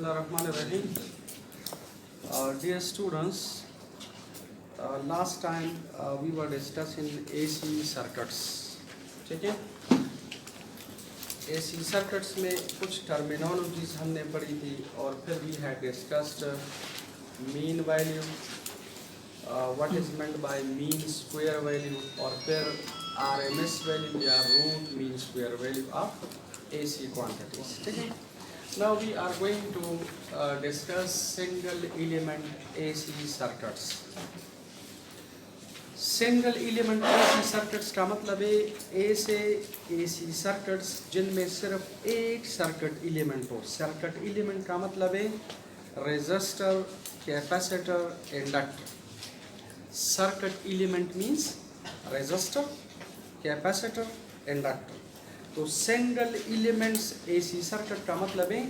Bismillahirrahmanirrahim. Dear students, last time we were discussing AC circuits. ठीक है, AC circuits में कुछ terminologies हमने पढ़ी थी और फिर we had discussed mean value, what is meant by mean square value और फिर RMS value या root mean square value of AC quantities. ठीक है. Now we are going to discuss single element AC circuits. Single element AC circuits का मतलब है ऐसे AC circuits जिनमें सिर्फ एक सर्किट एलिमेंट हो. सर्किट एलिमेंट का मतलब है resistor, capacitor, inductor. Circuit element means resistor, capacitor, inductor. तो सिंगल एलिमेंट्स एसी सर्किट का मतलब है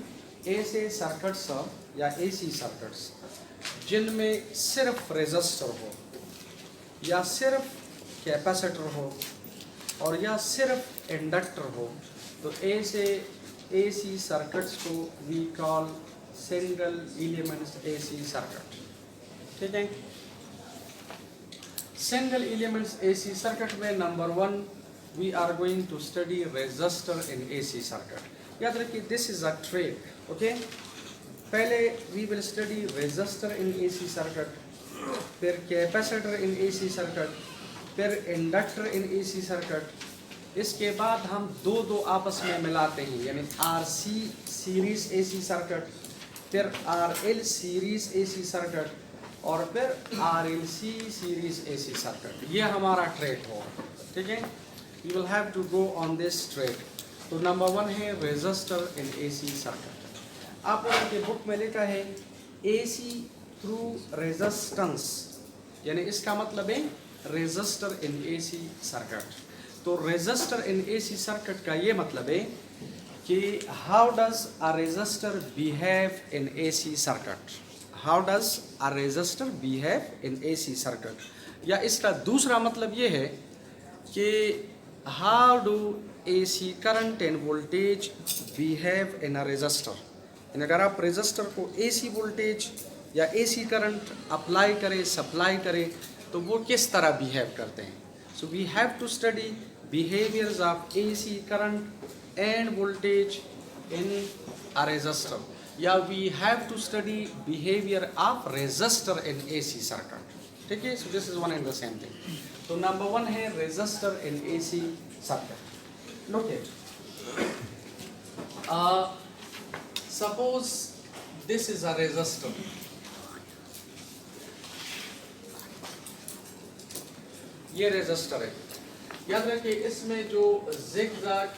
ऐसे सर्किट्स या एसी सर्किट्स जिनमें सिर्फ रेजिस्टर हो या सिर्फ कैपेसिटर हो और या सिर्फ इंडक्टर हो. तो ऐसे एसी सर्किट्स को we call single elements AC circuit. ठीक है. सिंगल एलिमेंट्स एसी सर्किट में number 1 we are going to study resistor in AC circuit. याद रखिए this is a trade. Okay, पहले we will study resistor in AC circuit, फिर capacitor in AC circuit, फिर inductor in AC circuit. इसके बाद हम दो आपस में मिलाते हैं, यानी RC series AC circuit, फिर RL series AC circuit और फिर RLC series AC circuit. ये हमारा ट्रेड होगा. ठीक है. You will have to go on this trade. तो नंबर 1 है रेजिस्टर इन AC सर्किट. आप लोगों के बुक में लिखा है AC थ्रू रेजिस्टेंस, यानी इसका मतलब है रेजिस्टर इन AC सर्किट. तो रेजिस्टर इन AC सर्किट का ये मतलब है कि how does a resistor behave in AC circuit. How does a resistor behave in AC circuit. या इसका दूसरा मतलब ये है कि how do AC current and voltage behave in a resistor. अगर आप रेजिस्टर को AC वोल्टेज या AC करंट अप्लाई करें, सप्लाई करें, तो वो किस तरह बिहेव करते हैं. So we have to study behaviours of AC current and voltage in a resistor, या we have to study behaviour of resistor in AC circuit. ठीक है. So this is one and the same thing. तो number 1 है resistor in AC circuit. Look at. Suppose this is a resistor. ये resistor है. याद रखिए इसमें जो जिगजैग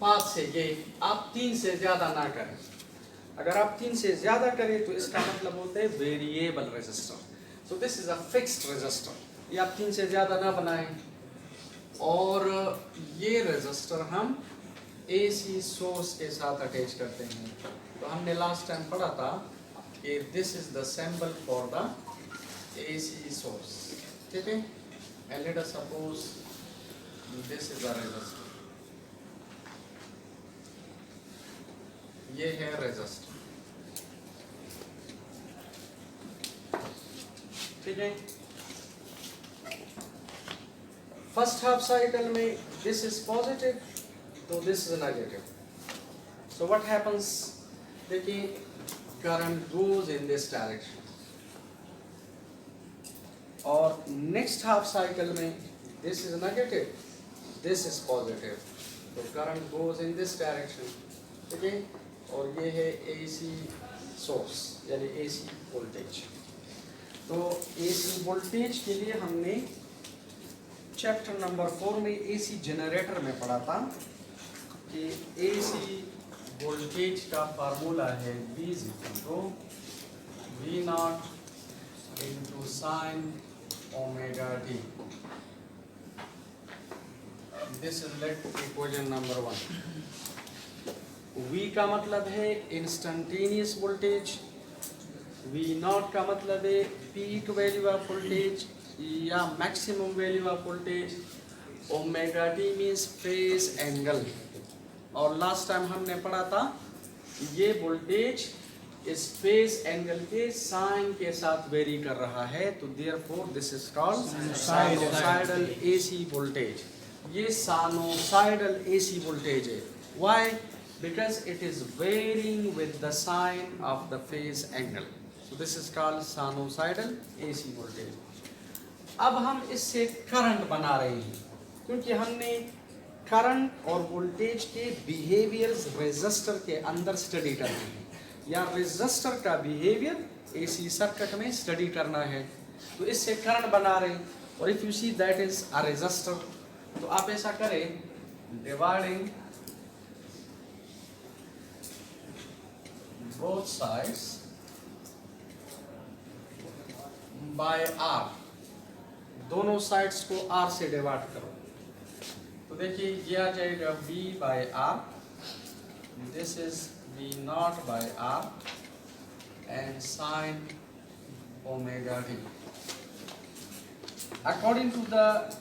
पाथ से ये आप 3 से ज्यादा ना करें. अगर आप 3 से ज्यादा करें तो इसका मतलब होता है variable resistor. So this is a fixed resistor. ये आप 3 से ज़्यादा ना बनाएं. और ये रेजिस्टर हम AC सोर्स के साथ अटैच करते हैं. तो हमने लास्ट टाइम पढ़ा था कि this is the symbol for the AC source. ठीक है. And let us suppose this is a resistor. ये है रेजिस्टर. ठीक है. फर्स्ट हाफ साइकिल में दिस इज पॉजिटिव तो this is negative. So what happens, देखिए current goes in this direction. और नेक्स्ट हाफ साइकिल में this is negative, this is positive, तो current goes in this direction. ठीक है. और ये है AC सोर्स यानी AC वोल्टेज. तो AC वोल्टेज के लिए हमने चैप्टर नंबर 4 में AC जनरेटर में पढ़ा था कि AC वोल्टेज का फार्मूला है V V0 into sin omega t. This is let equation number 1. V का मतलब है इंस्टेंटेनियस वोल्टेज, V0 का मतलब है पीक वैल्यू ऑफ वोल्टेज या maximum value of voltage, omega T means phase angle. और लास्ट टाइम हमने पढ़ा था ये वोल्टेज इस फेज एंगल के साइन के साथ वेरी कर रहा है, तो therefore this is called sinusoidal AC voltage. ये साइनोसाइडल एसी वोल्टेज है। Why? Because it is varying with the sine of the phase angle, so this is called sinusoidal AC voltage. अब हम इससे करंट बना रहे हैं, क्योंकि हमने करंट और वोल्टेज के बिहेवियर्स रेजिस्टर के अंदर स्टडी करना है, या रेजिस्टर का बिहेवियर एसी सर्किट में स्टडी करना है, तो इससे करंट बना रहे हैं। और if you see that is a resistor, तो आप ऐसा करें, dividing both sides by R, दोनों साइड्स को आर से डिवाइड करो, तो देखिए ये आ जाएगा V by R, this is V not by R and sine omega t. According to the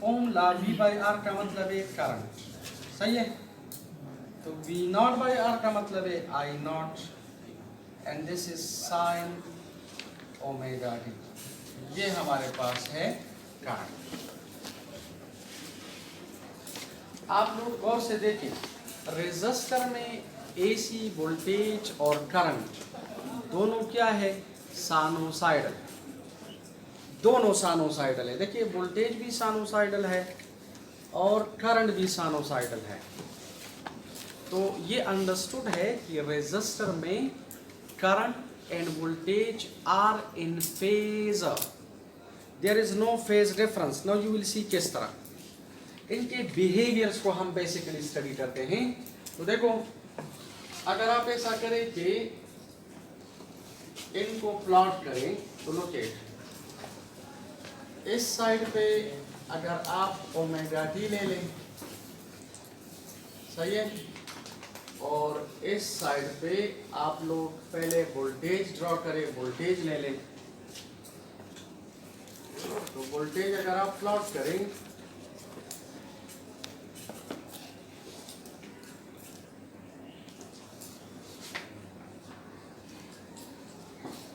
Ohm law V by R का मतलब है करंट, सही है? तो V नॉट बाय आर का मतलब है I not and this is sine omega T. ये हमारे पास है करंट। आप लोग गौर से देखिए, रेजिस्टर में एसी वोल्टेज और करंट दोनों क्या है? साइनोसाइडल, दोनों साइनोसाइडल है। देखिए वोल्टेज भी साइनोसाइडल है और करंट भी साइनोसाइडल है। तो ये अंडरस्टूड है कि रेजिस्टर में current and voltage are in phase, there is no phase difference. Now you will see किस तरह इनके बिहेवियर्स को हम बेसिकली स्टडी करते हैं। तो देखो, अगर आप ऐसा करें कि इनको प्लॉट करें, तो लोकेट इस साइड पे अगर आप ओमेगा टी ले लें, सही है, और इस साइड पे आप लोग पहले वोल्टेज ड्रॉ करें, वोल्टेज ले लें। तो वोल्टेज अगर आप प्लॉट करें,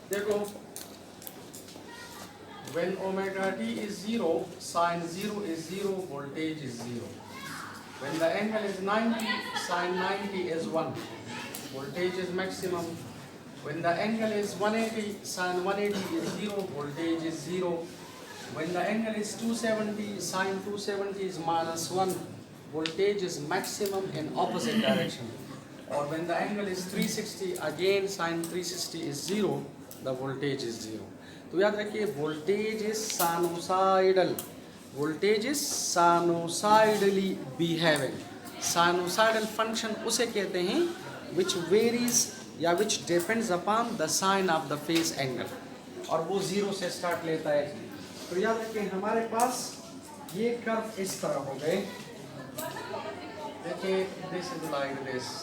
देखो, when omega t is 0, sin 0 is 0, voltage is 0. When the angle is 90, sin 90 is 1, voltage is maximum. When the angle is 180, sin 180 is 0, voltage is 0. When the angle is 270, sin 270 is minus 1, voltage is maximum in opposite direction. Or when the angle is 360, again sin 360 is 0, the voltage is 0. तो याद रखिए, voltage is sinusoidal, voltage is sinusoidally behaving. Sinusoidal function उसे कहते हैं which varies या which depends upon the sine of the phase angle, और वो 0 से स्टार्ट लेता है। तो याद रखिए हमारे पास ये कर्व इस तरह हो गए। देखिए, this is like this.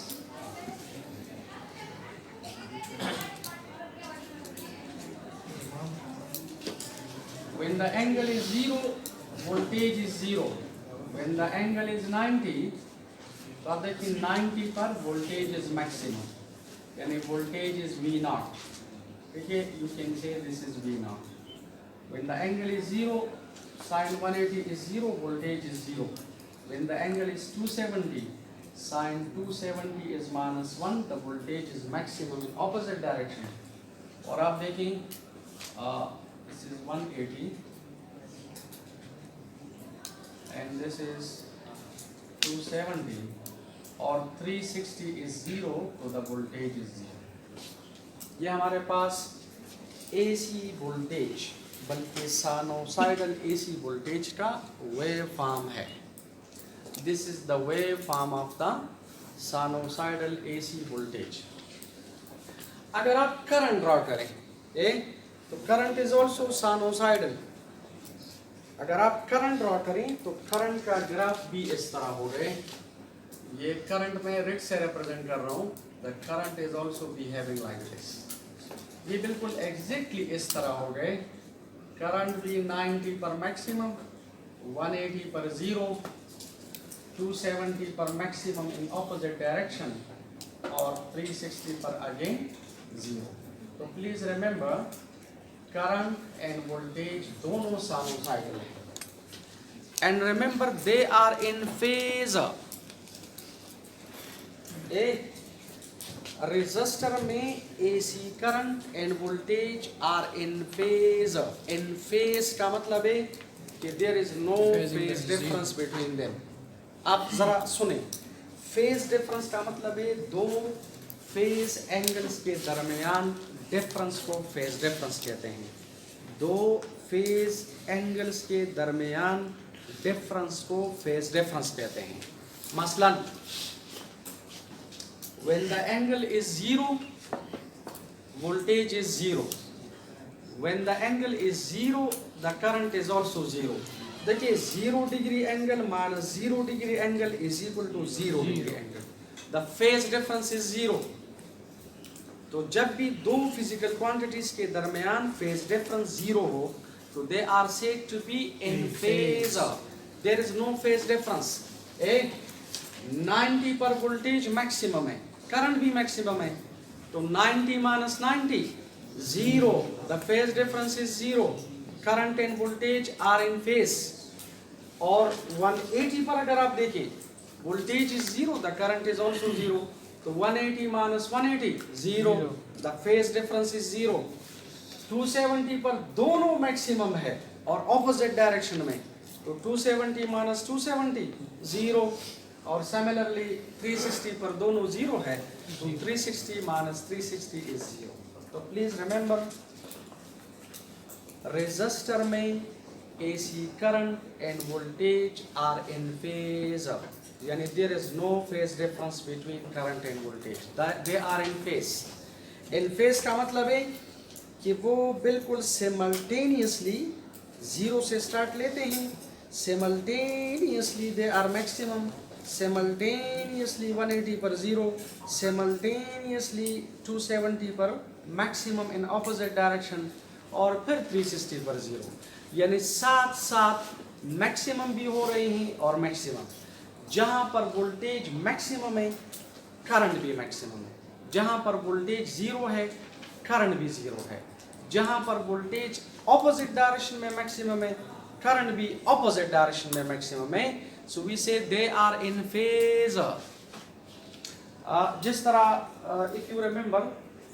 When the angle is 0, voltage is 0. When the angle is 90, तो आप देखिए 90 पर voltage is maximum, यानी voltage is V naught. देखिए, you can say this is V naught. When the angle is 0, sin 180 is 0, voltage is 0. When the angle is 270, sin 270 is minus 1, the voltage is maximum in opposite direction. और आप देखें, this is 180 and this is 270, और 360 is 0, तो the voltage is 0. ये हमारे पास AC voltage, बल्कि sinusoidal AC voltage का wave form है। This is the wave form of the sinusoidal AC voltage. अगर आप करंट ड्रॉ करें, तो करंट इज ऑल्सो साइनोसाइडल। अगर आप करंट ड्रॉ करें तो करंट का ग्राफ भी इस तरह हो गए। ये करंट में रेड से रिप्रेजेंट कर रहा हूँ। The current is also behaving like this. ये बिल्कुल एग्जैक्टली इस तरह हो गए। करंट भी 90 पर मैक्सिमम, 180 पर 0, 270 पर मैक्सिमम इन ऑपोजिट डायरेक्शन, और 360 पर अगेन 0. तो please remember current and voltage दोनों साइनोसाइडल हैं. And remember they are in phase. Resistor में AC current and voltage are in phase. In phase का मतलब है कि there is no phase difference between them. आप जरा सुने, फेज डिफरेंस का मतलब है दो फेज एंगल्स के दरमियान डिफरेंस को फेज डिफरेंस कहते हैं. दो फेज एंगल्स के दरमियान डिफरेंस को फेज डिफरेंस कहते हैं. मसलन when the angle is 0, voltage is 0. When the angle is 0, the current is also 0. देखिए 0 degree angle minus 0 degree angle is equal to 0 degree angle. The phase difference is 0. तो जब भी दो physical quantities के दरमियान फेज डिफरेंस 0 हो तो they are said to be in phase. There is no phase difference. 90 पर वोल्टेज मैक्सिमम है, करंट भी मैक्सिमम है, तो 90 minus 90 0. The phase difference is 0. Current and voltage are in phase. और 180 पर अगर आप देखें voltage is 0, the current is also 0. तो 180 minus 180 0. The phase difference is 0. 270 पर दोनों मैक्सिमम है और ऑपोजिट डायरेक्शन में, तो 270 माइनस 270 0. और सिमिलरली 360 पर दोनों 0 है, तो 360 माइनस 360 इज 0. तो प्लीज रिमेंबर रेजिस्टर में AC current and voltage are in phase. यानी there is no phase difference between current and voltage, they are in phase. In phase का मतलब है कि वो बिल्कुल सिमल्टेनियसली 0 से स्टार्ट लेते हैं, simultaneously they are maximum, simultaneously 180 पर 0, सिमल्टेनियसली 270 पर मैक्सिमम इन ऑपोजिट डायरेक्शन, और फिर 360 पर 0. यानी साथ साथ मैक्सिमम भी हो रहे हैं और मैक्सिमम. जहाँ पर वोल्टेज मैक्सिमम है करंट भी मैक्सिमम है, जहाँ पर वोल्टेज 0 है करंट भी 0 है, जहाँ पर वोल्टेज ऑपोजिट डायरेक्शन में मैक्सिमम है करंट भी ऑपोजिट डायरेक्शन में मैक्सिमम है. So we say they are in phase. जिस तरह if you remember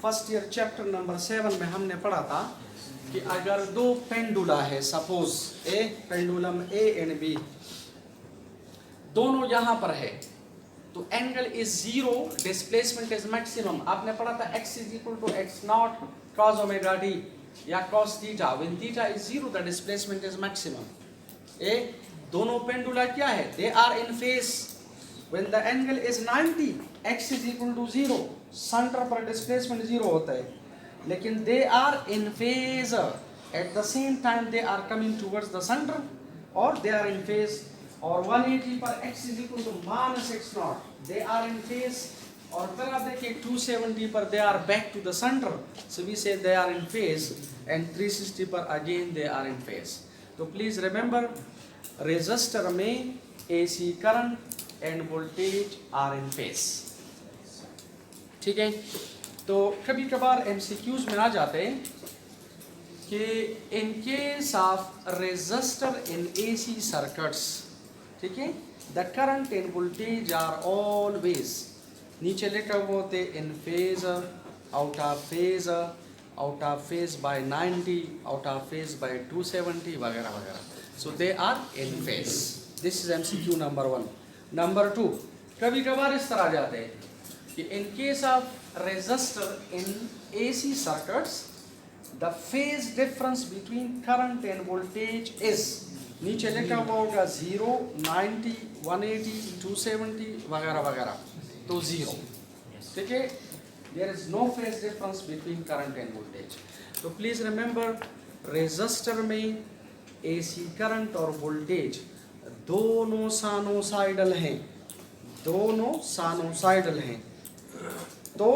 first year chapter number 7 में हमने पढ़ा था कि अगर दो पेंडुला है, suppose a pendulum A and B, दोनों यहाँ पर है, तो angle is 0, displacement is maximum. आपने पढ़ा था x is equal to x not cos omega t या cos theta. When theta is 0 the displacement is maximum. दोनों पेंडुला क्या है, they are in phase. When the angle is 90 x is equal to 0, centre पर displacement 0 होता है, लेकिन they are in phase. At the same time they are coming towards the centre और they are in phase. और 180 पर x is equal to minus x nought, they are in phase. और फिर आप देखिए 270 पर they are back to the centre, so we say they are in phase. And 360 पर again they are in phase. तो please remember resistor में AC current and voltage are in phase. ठीक है. तो कभी कभार एमसीक्यूज में आ जाते हैं कि in case of resistor in AC circuits, ठीक है, the current and voltage are always, नीचे लिखा हुआ होते in phase, out of phase by 90, out of phase by 270 वगैरह वगैरह. So they are in phase. This is MCQ number 1. Number 2, कभी कभार इस तरह जाते हैं कि in case of resistor in AC circuits the phase difference between current and voltage is, नीचे लिखा हुआ होगा 0, 90, 180, 270 वगैरह वगैरह, तो 0. ठीक है. There is no phase difference between current and voltage. तो प्लीज रिमेंबर रेजिस्टर में एसी करंट और वोल्टेज दोनों साइनोसाइडल हैं, दोनों साइनोसाइडल हैं. तो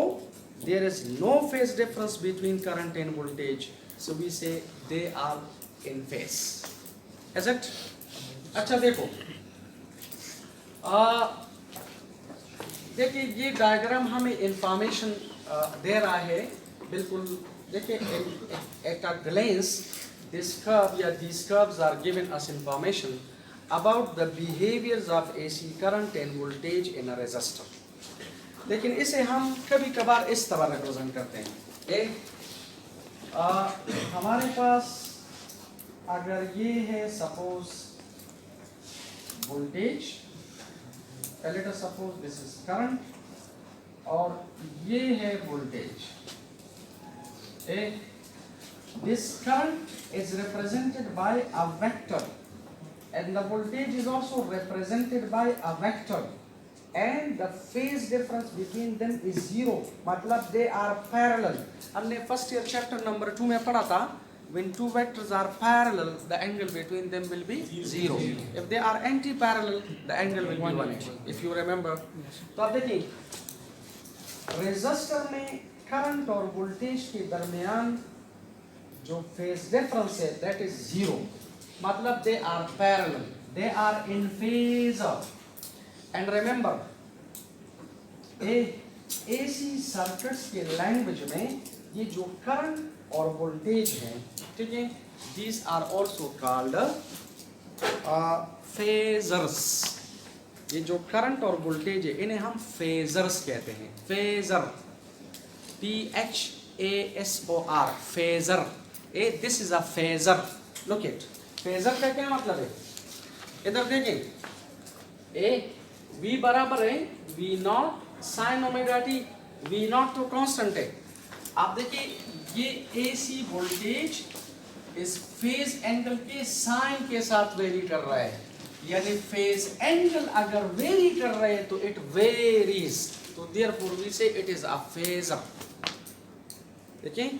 there is no phase difference between current and voltage, so we say they are in phase. Is it? अच्छा देखो, देखिए ये डायग्राम हमें इंफॉर्मेशन दे रहा है बिल्कुल। देखिए at a glens this curve या these curves are giving us information about the behaviors of AC current and voltage in a resistor। लेकिन इसे हम कभी कभार इस तरह रिप्रेजेंट करते हैं। हमारे पास अगर ये है suppose voltage, let us suppose this is current और ये है voltage. this current is represented by a vector and the voltage is also represented by a vector and the phase difference between them is zero, मतलब they are parallel। हमने first year chapter number 2 में पढ़ा था when two vectors are parallel the angle between them will be zero, if they are anti-parallel the angle will be 180 if you remember। तो आप देखिए resistor में current और voltage के दरमियान जो फेज डिफरेंस है दैट इज जीरो, मतलब they are parallel, they are in phase. And remember AC circuits के लैंग्वेज में ये जो करंट और वोल्टेज है, ठीक है, these are also called phasors. ये जो करंट और वोल्टेज है इन्हें हम फेजर्स कहते हैं। Phasor, PHASOR, phasor. This is a phasor. Look it, phasor का क्या मतलब है? इधर देखें, V बराबर है V0 sign omega T. V0 तो कांस्टेंट है। आप देखिए ये AC वोल्टेज इस फेज एंगल के साइन के साथ वेरी कर रहा है, यानी फेज एंगल अगर वेरी कर रहे हैं तो इट वेरीज, तो देयरफॉर वी से इट इज अ फेजर। देखिए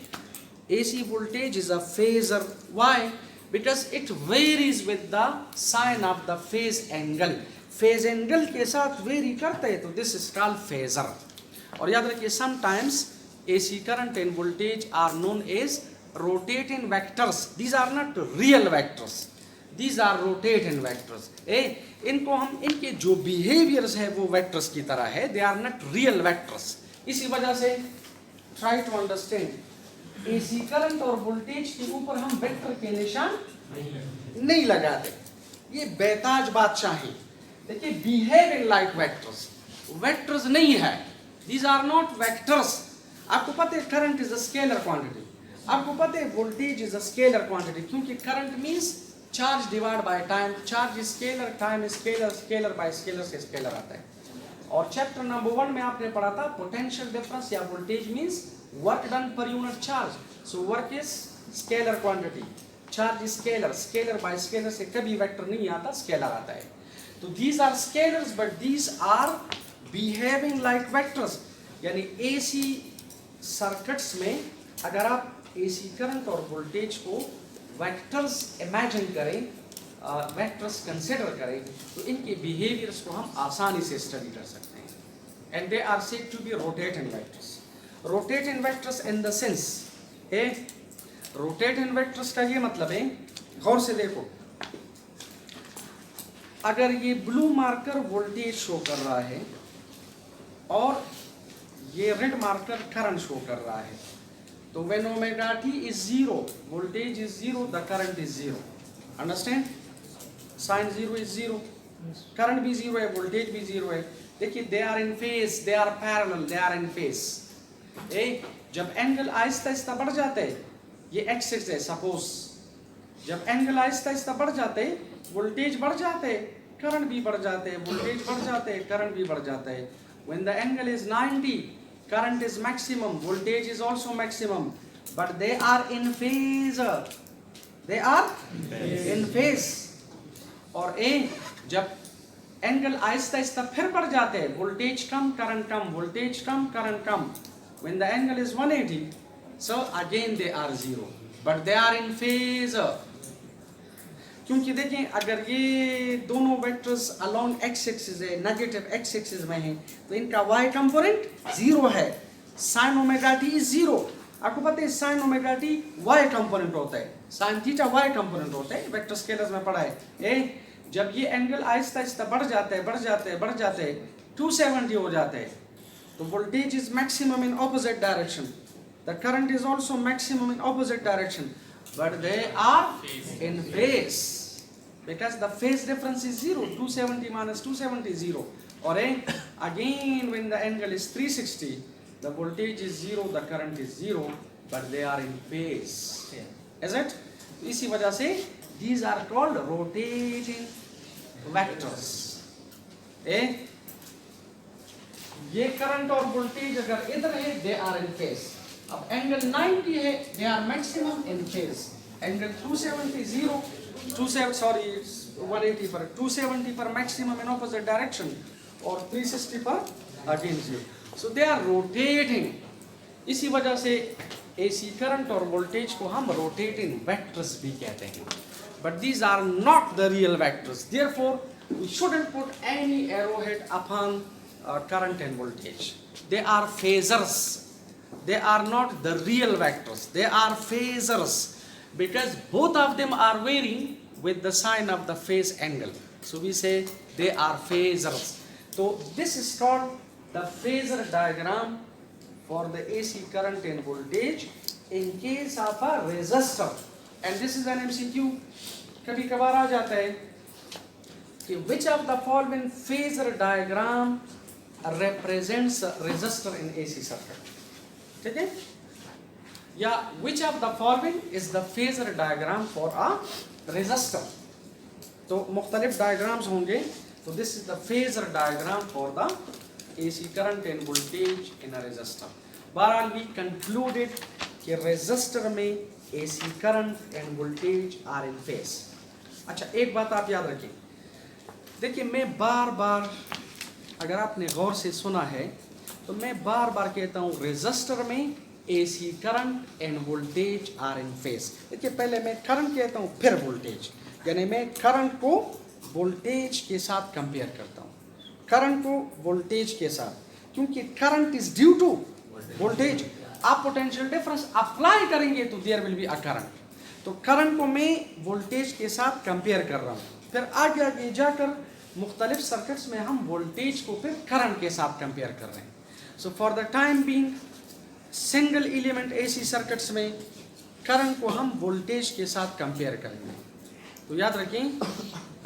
AC voltage is a phasor, why? Because it varies with the sign of the phase angle। phase angle के साथ वेरी करता है तो this is called phasor। और याद रखिए sometimes AC current and voltage are known as rotating vectors। these are not real vectors, these are rotating vectors। इनको हम, इनके जो behaviors है वो vectors की तरह है, they are not real vectors। इसी वजह से try to understand AC current और वोल्टेज के ऊपर हम वेक्टर के निशान नहीं लगाते, ये बेताज बादशाह है। देखिए बिहेविंग लाइक वेक्टर्स, वेक्टर्स नहीं है, these are not vectors। आपको पता है current is a scalar quantity, आपको पता है voltage is a scalar quantity, क्योंकि current means charge divide by time, charge scalar, time scalar, scalar by scalar से स्केलर आता है। और चैप्टर नंबर 1 में आपने पढ़ा था पोटेंशियल डिफरेंस या voltage means work done per unit charge. So work is scalar quantity, charge scalar, scalar by scalar से कभी वेक्टर नहीं आता, स्केलर आता है। तो these are scalars but these are behaving like vectors. यानी एसी सर्किट्स में अगर आप एसी करंट और वोल्टेज को वेक्टर्स इमेजिन करें, वेक्टर्स कंसिडर करें, तो इनके बिहेवियर्स को हम आसानी से स्टडी कर सकते हैं। And they are said to be rotating vectors. Rotating vectors in the sense है, रोटेटिंग वेक्टर्स का ये मतलब है, गौर से देखो, अगर ये ब्लू मार्कर वोल्टेज शो कर रहा है और ये रेड मार्कर करंट शो कर रहा है, तो when omega t is zero, voltage is zero, the current is zero। Understand? Sin zero is zero, current भी zero है, voltage भी zero है। देखिए they are in phase, they are parallel, they are in phase। जब angle Aahista Aahista बढ़ जाते हैं, ये एक्सिस है सपोज, जब एंगल आहिस्ता आहिस्ता बढ़ जाते हैं, वोल्टेज बढ़ जाते हैं, करंट भी बढ़ जाते हैं, वोल्टेज बढ़ जाते हैं, करंट भी बढ़ जाता है। When the angle is 90, current is maximum, voltage is also maximum, but they are in phase, they are in phase। और जब एंगल आहिस्ता आहिस्ता फिर बढ़ जाते हैं, voltage come, current come, voltage come, current come, when the angle is 180, so again they are zero, but they are in phase। क्योंकि देखें अगर ये दोनों वेक्टर्स अलोंग एक्स एक्सिस है, नेगेटिव एक्स एक्सिस में है, तो इनका वाई कंपोनेंट जीरो है। Sine omega t is zero, आपको पता है sine omega t y component होता है, साइन थीटा वाई कंपोनेंट होता है, वेक्टर स्केलर्स में पढ़ा है। जब ये एंगल आहिस्ता आहिस्ता बढ़ जाते हैं, बढ़ जाते हैं, बढ़ जाते हैं, 270 हो जाता है, तो voltage is maximum in opposite direction, the current is also maximum in opposite direction, but they are in phase because the phase difference is 0. 270 minus 270 is 0. Or again when the angle is 360, the voltage is 0, the current is 0, but they are in phase. Is it? इसी वजह से these are called rotating vectors. ये current और voltage अगर इधर है, they are in phase. अब angle 90 है, they are maximum in phase. Angle 270 0, 180 पर 270 पर मैक्सिमम इन ऑपोजिट डायरेक्शन और 360 पर again 0. So they are rotating. इसी वजह से एसी करंट और वोल्टेज को हम रोटेटिंग वेक्टर्स भी कहते हैं. But these are not the real vectors. Therefore we shouldn't put any arrowhead upon current and voltage. They are phasors. They are not the real vectors. They are phasors. Because both of them are varying with the sign of the phase angle. So we say they are phasors. So this is called the phasor diagram for the AC current and voltage in case of a resistor. And this is an MCQ. कभी कभार आ जाता है कि which of the following phasor diagram represents a resistor in AC circuit. ठीक है? या which of the following is the phasor diagram for a resistor. तो मुख्तलिफ डायग्राम्स होंगे. तो this is the phasor diagram for the AC current and voltage in a resistor. बहरहाल we concluded कि resistor में AC current and voltage are in phase. अच्छा, एक बात आप याद रखें. देखिए, मैं बार बार, अगर आपने गौर से सुना है तो मैं बार बार कहता हूँ रेजिस्टर में AC current and voltage are in phase. देखिए, पहले मैं करंट कहता हूँ फिर वोल्टेज, यानी मैं करंट को वोल्टेज के साथ कंपेयर करता हूँ. करंट को वोल्टेज के साथ, क्योंकि current is due to voltage. आप पोटेंशियल डिफरेंस अप्लाई करेंगे तो there will be a current. तो करंट को मैं वोल्टेज के साथ कंपेयर कर रहा हूँ. फिर आगे आगे जाकर मुख्तलिफ सर्किट्स में हम वोल्टेज को फिर करंट के साथ कंपेयर कर रहे हैं. So for the time being single element AC circuits में करंट को हम वोल्टेज के साथ कंपेयर करेंगे. तो याद रखें,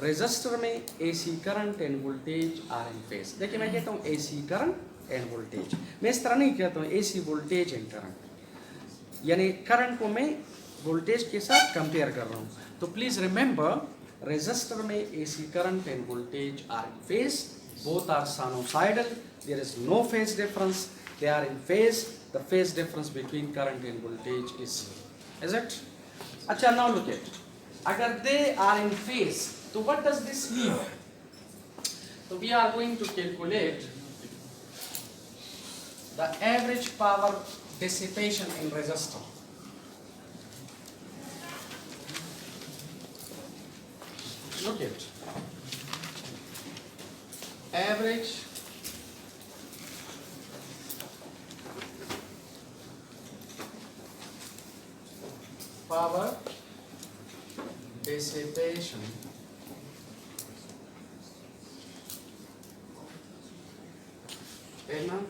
रेजिस्टर में AC current and voltage are in phase. देखिए, मैं कहता हूँ एसी करंट एंड वोल्टेज, मैं इस तरह नहीं कहता हूँ एसी वोल्टेज एंड करंट, यानी करंट को मैं वोल्टेज के साथ कंपेयर कर रहा हूँ. तो प्लीज रिमेंबर, रेजिस्टर में AC current and voltage are in phase. Both are sinusoidal. There is no phase difference. They are in phase. The phase difference between current and voltage is it. अच्छा, now look at, अगर दे are in phase, तो what does this mean? तो we are going to calculate the average power dissipation in resistor. Look at average power dissipation in a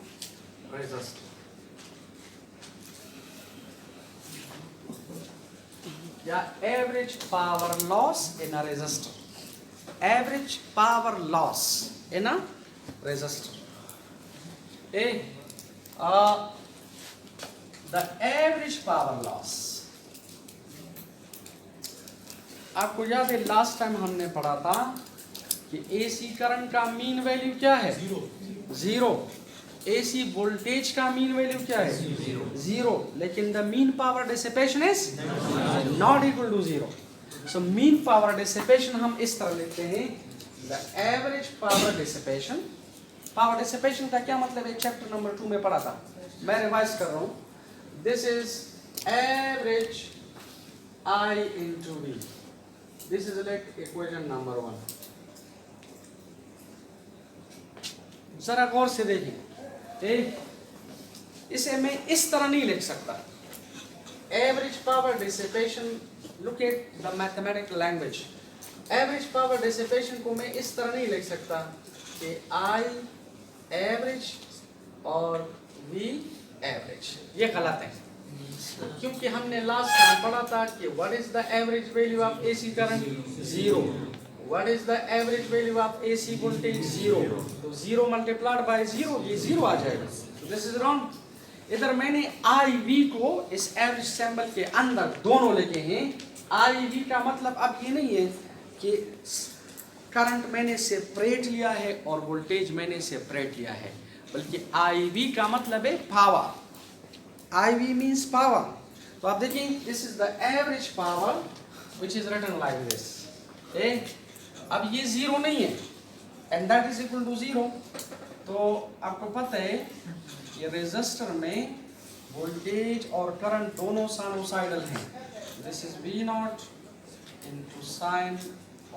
resistor. Yeah, average power loss in a resistor. Average power loss in a resistor. The average power loss. आपको याद है last time हमने पढ़ा था कि AC current का mean value क्या है? जीरो. एसी वोल्टेज का मीन वैल्यू क्या है? जीरो. लेकिन the mean power dissipation is not equal to zero. So mean power dissipation हम इस तरह लेते हैं, the average power dissipation. Power dissipation का क्या मतलब है? चैप्टर नंबर 2 में पढ़ा था, मैं रिवाइज कर रहा हूं. This is average I into V. This is like equation number 1. जरा गौर से देखें, इसे मैं इस तरह नहीं लिख सकता. Average power dissipation, look at the mathematical language. Average power dissipation को मैं इस तरह नहीं लिख सकता कि I एवरेज और वी एवरेज, ये गलत है क्योंकि हमने लास्ट टाइम पढ़ा था कि what is the average value of AC current, zero. What is the average value of AC voltage, zero. तो जीरो मल्टीप्लाइड बाय जीरो, ये जीरो आ जाएगा। This is wrong. इधर मैंने आई वी को इस एवरेज सिंबल के अंदर दोनों लिखे हैं। आई वी का मतलब अब ये नहीं है कि करंट मैंने सेपरेट लिया है और वोल्टेज मैंने सेपरेट लिया है, बल्कि आई वी का मतलब है पावर। IV means power. तो आप देखिए, this is the average power which is written like this. अब ये जीरो नहीं है, and that is equal to zero. तो आपको पता है ये रेजिस्टर में वोल्टेज और करंट दोनों साइनोसाइडल हैं। This is V naught into sin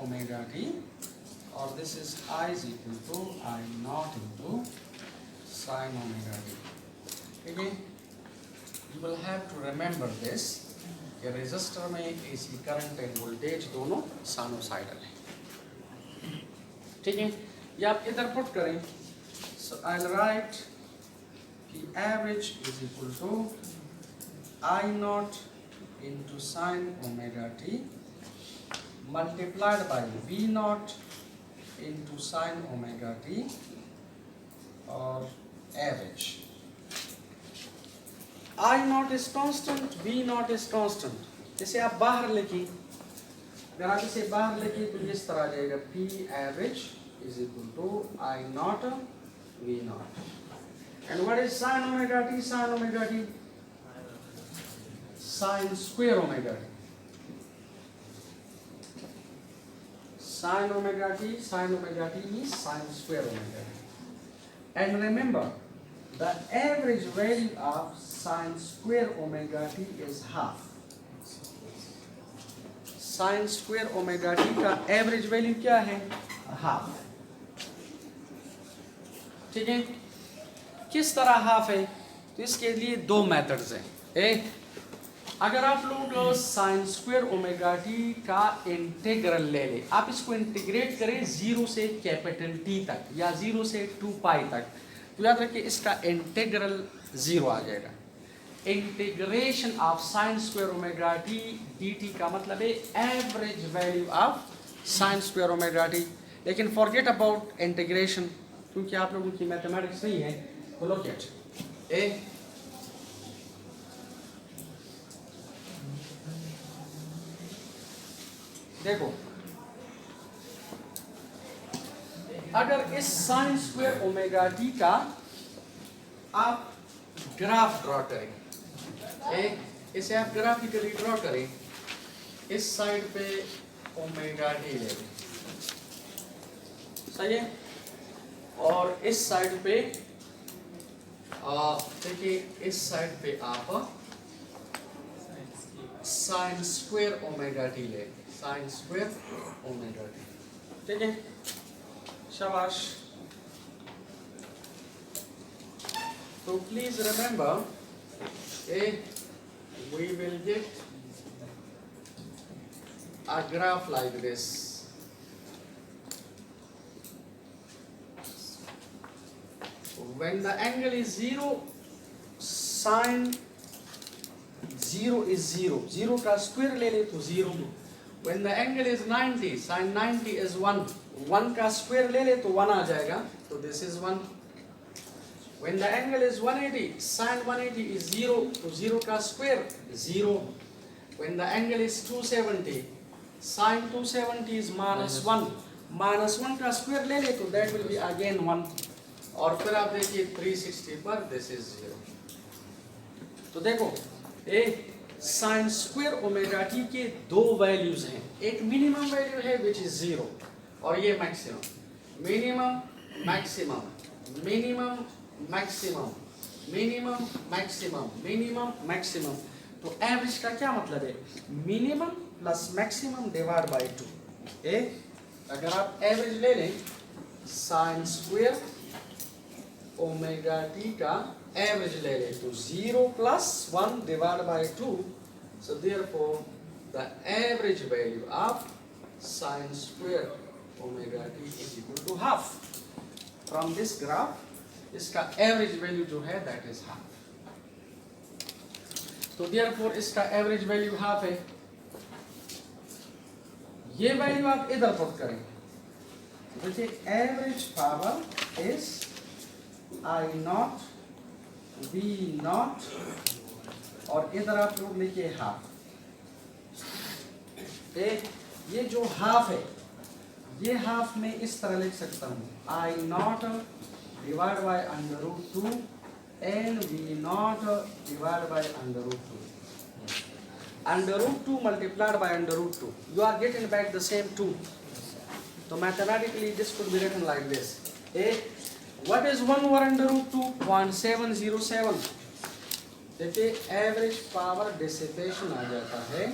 omega t, और this is I is equal to I naught into sin omega t. ठीक है? You will have to remember this कि रेजिस्टर में AC current and voltage दोनों sinusoidal है। ठीक है, ये आप इधर पुट करें। सो आई विल राइट कि average is equal to I nought into sine omega t multiplied by V nought into sine omega t और average. I nought is constant, V nought is constant. इसे आप बाहर लिखिए, अगर आप इसे बाहर लिखिए तो इस तरह आ जाएगा P average is equal to I not V not. And what is sine omega t? Sine omega t sine square omega t. Sine omega t is sine square omega t. And remember the average value of sin square omega t is half. Sin square omega t का average value क्या है? Half. ठीक है, किस तरह half है? तो इसके लिए दो मेथड्स हैं। एक, अगर आप लोग sin square omega t का इंटीग्रल ले लें, आप इसको इंटीग्रेट करें जीरो से कैपिटल T तक या जीरो से 2 पाई तक, तो याद रखिए इसका इंटीग्रल जीरो आ जाएगा। Integration of sine square omega T dt का मतलब है average value of sine square omega T. लेकिन फॉरगेट अबाउट इंटीग्रेशन क्योंकि आप लोगों की मैथमेटिक्स नहीं है। तो लुक एट ए, देखो अगर इस साइन स्क्वायर ओमेगा टी का आप ग्राफ ड्रॉ करें, इसे आप ग्राफिकली ड्रॉ करें, इस साइड पे ओमेगा टी ले लें, सही है, और इस साइड पे देखिए इस साइड पे आप साइन स्क्वायर ओमेगा टी ले, साइन स्क्वायर ओमेगा टी। ठीक है, शाबाश। So please remember, we will get a graph like this. When the angle is zero, sin zero is zero. Zero का square ले ले तो zero. When the angle is 90, sin 90 is 1. 1 का square ले ले तो 1 आ जाएगा, तो this is 1. When the angle is 180, sin 180 is 0, तो 0 का square 0. When the angle is 270, sin 270 is -1. -1 का square ले ले तो that will be again 1. और फिर आप देखिए 360 पर this is 0. तो देखो साइन स्क्वायर ओमेगा टी के दो वैल्यूज हैं, एक मिनिमम वैल्यू है विच इज 0 और ये maximum. Minimum maximum, minimum maximum, minimum maximum, minimum maximum. तो एवरेज का क्या मतलब है? Minimum plus maximum divide by 2। अगर आप एवरेज ले लें साइन स्क्वायर ओमेगा टी का एवरेज ले लें तो 0 plus 1 divide by 2, so therefore the average value of sin square omega t is equal to half. From this graph इसका average value जो है दैट इज हाफ। तो देयरफॉर इसका average value half है। ये वैल्यू आप इधर पुट करेंगे, देखिए average power is I not be not और इधर आप लोग लिखिए हाफ। ये जो हाफ है ये हाफ में इस तरह लिख सकता हूं, I nought divide by under root 2 and V nought divide by under root 2। Under root 2 multiplied by under root 2. You are getting back the same 2. So mathematically this could be written like this. What is 1 over under root 2? 0.707. देखिए average power dissipation आ जाता है,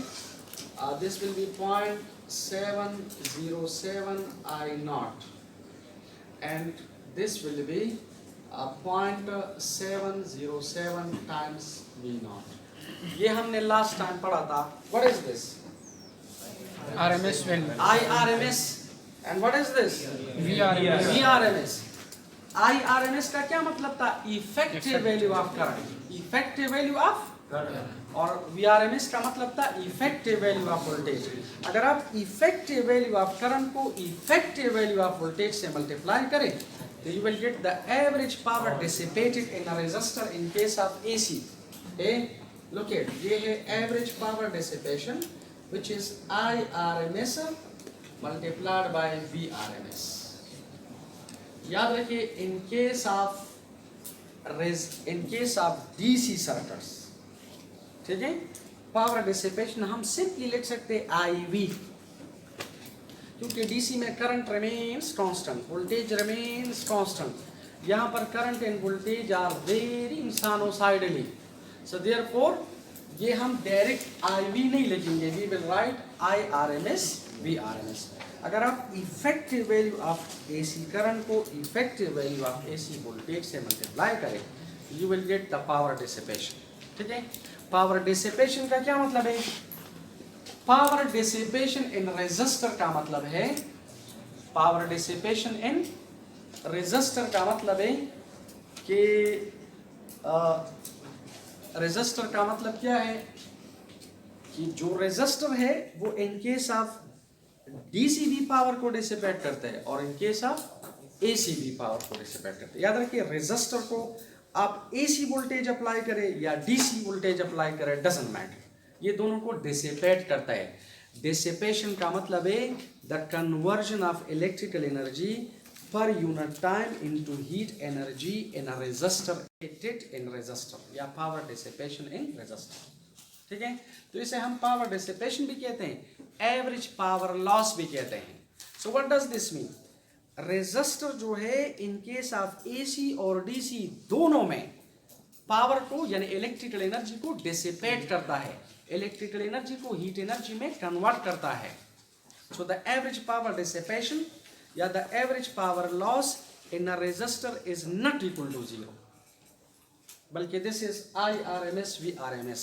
this will be 0.707 I naught and this will be 0.707 times V naught. ये हमने last time पढ़ा था। What is this? RMS value. IRMS and what is this? VRMS. IRMS का क्या मतलब था? Effective value of current. Effective value of current. और VRMS का मतलब था इफेक्टिव वैल्यू ऑफ वोल्टेज। अगर आप इफेक्टिव वैल्यू ऑफ करंट को इफेक्टिव वैल्यू ऑफ वोल्टेज से मल्टीप्लाई करें तो you will get the average power dissipated in a resistor in case of AC। Look at ये है average power dissipation which is IRMS multiplied by VRMS। याद रखिए in case of DC circuits, ठीक है, power dissipation हम simply लिख सकते IV, क्योंकि DC में current remains constant, voltage remains constant. यहाँ पर current and voltage are vary sinusoidally. So therefore ये हम डायरेक्ट IV नहीं लिखेंगे, we will write IRMS VRMS। अगर आप effective value of AC current को effective value of AC voltage से मल्टीप्लाई करें you will get the power dissipation। ठीक है, पावर डिसिपेशन का क्या मतलब है? पावर डिसिपेशन इन रेजिस्टर का मतलब है, पावर डिसिपेशन इन रेजिस्टर का मतलब है कि रेजिस्टर का मतलब क्या है कि जो रेजिस्टर है वो इन केस ऑफ DC भी पावर को डिसिपेट करता है और इन केस ऑफ AC भी पावर को डिसिपेट करता है। याद रखिए रेजिस्टर को आप AC वोल्टेज अप्लाई करें या DC वोल्टेज अप्लाई करें, डजंट मैटर, ये दोनों को डिसिपेट करता है। डिसिपेशन का मतलब है the conversion of electrical energy per unit time into heat energy in a resistor in resistor या power dissipation in resistor। ठीक है, तो इसे हम power dissipation भी कहते हैं, average power loss भी कहते हैं। So what does this mean? resistor जो है in case of AC और DC दोनों में पावर को यानी इलेक्ट्रिकल एनर्जी को डिसिपेट करता है, इलेक्ट्रिकल एनर्जी को हीट एनर्जी में कन्वर्ट करता है। So the average power dissipation या the average power loss in a resistor is not equal to 0, बल्कि this is IRMS VRMS।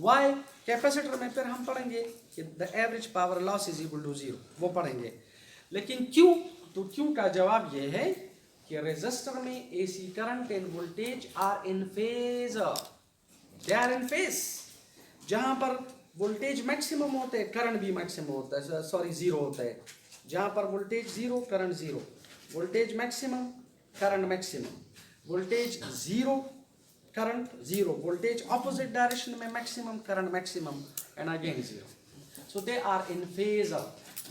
Why? Capacitor में फिर हम पढ़ेंगे कि the average power loss is equal to 0, वो पढ़ेंगे। लेकिन क्यों? तो क्यों का जवाब ये है कि रेजिस्टर में AC current and voltage are in phase, they are in phase. जहां पर वोल्टेज मैक्सिमम होते हैं करंट भी मैक्सिमम होता है, सॉरी जीरो होता है। जहां पर voltage zero current zero, voltage maximum current maximum, voltage zero current zero, voltage opposite direction में maximum current maximum and again zero. So they are in phase,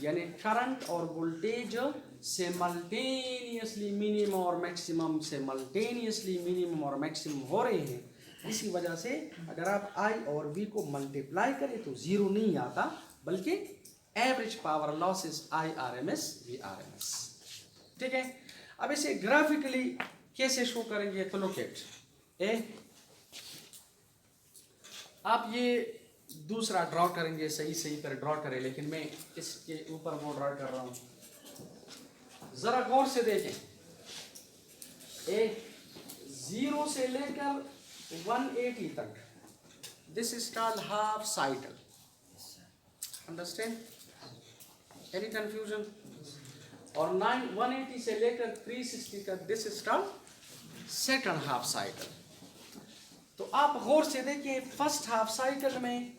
यानी करंट और वोल्टेज सिमल्टेनियसली मिनिमम और maximum, simultaneously minimum और maximum हो रहे हैं। इसी वजह से अगर आप I और V को मल्टीप्लाई करें तो जीरो नहीं आता, बल्कि average power loss is IRMS VRMS। ठीक है, अब इसे ग्राफिकली कैसे शो करेंगे तो लुक एट आप ये दूसरा ड्रॉ करेंगे, सही पर ड्रॉ करें, लेकिन मैं इसके ऊपर वो ड्रॉ कर रहा हूं, जरा गौर से देखें। 0 से लेकर 180 तक, this is called half cycle. Understand? Any confusion? और 180 से लेकर 360 तक, this is called second half cycle. तो आप गौर से देखिए, फर्स्ट हाफ साइकिल में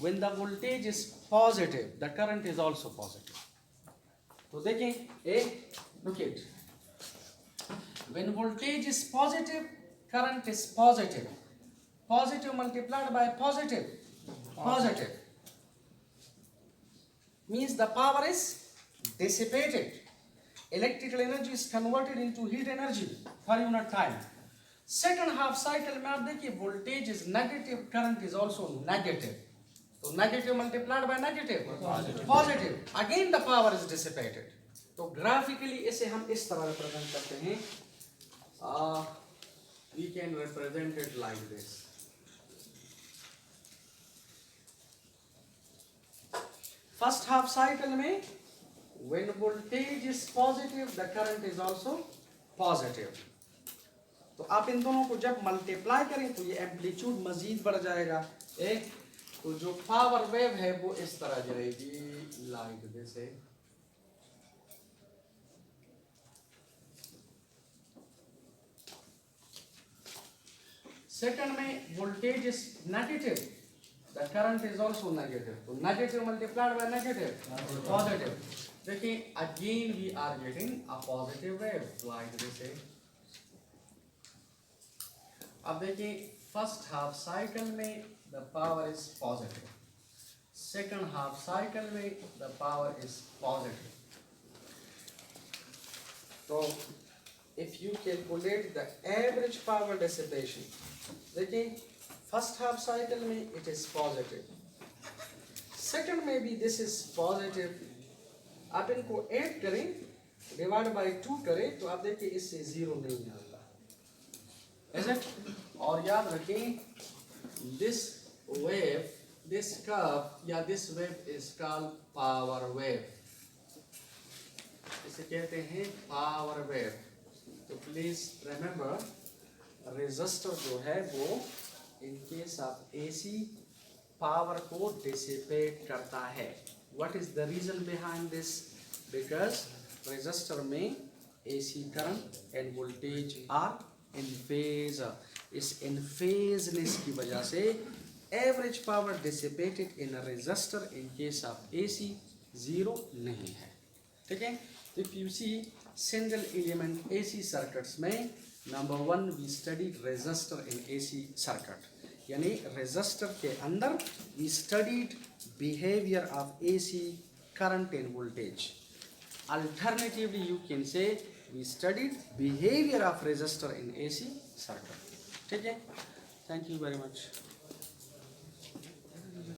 when the voltage is positive, the current is also positive. तो देखिए look it, when voltage is positive, current is positive. Positive multiplied by positive means the power is dissipated. Electrical energy is converted into heat energy per unit time. Second half cycle में आप देखिए, voltage is negative, current is also negative. तो negative multiplied by negative positive, again the power is dissipated. तो graphically इसे हम इस तरह represent करते हैं. We can represent it like this. First half cycle में when voltage is positive, the current is also positive. तो आप इन दोनों को जब मल्टीप्लाई करें तो ये एम्पलीट्यूड मजीद बढ़ जाएगा। तो जो पावर वेव है वो इस तरह जाएगी लाइक दिस है। सेकंड में voltage is negative, the current is also negative, तो negative multiplied by negative positive. देखिए again we are getting a positive wave like this है। अब देखिए फर्स्ट हाफ साइकिल में the power is positive, second half cycle में the power is positive. तो if you calculate the average power dissipation, देखिए first half cycle में it is positive, second में भी this is positive। आप इनको add करें, डिवाइड बाय 2 करें तो आप देखिए इससे जीरो नहीं आता, is it? और याद रखें this wave, this curve या this wave is called power wave, इसे कहते हैं पावर वेव। तो प्लीज रिमेंबर रेजिस्टर जो है वो in case of AC power को डिसिपेट करता है। What is the reason behind this? Because resistor में AC current and voltage are in phase. इस इन फेजनेस की वजह से average power dissipated in a resistor in case of AC zero नहीं है। ठीक है? If you see single element AC circuits में number 1 we studied resistor in AC circuit, यानी resistor के अंदर we studied behavior of AC current and voltage. Alternatively you can say we studied behavior of resistor in AC circuit. ठीक है? Thank you very much.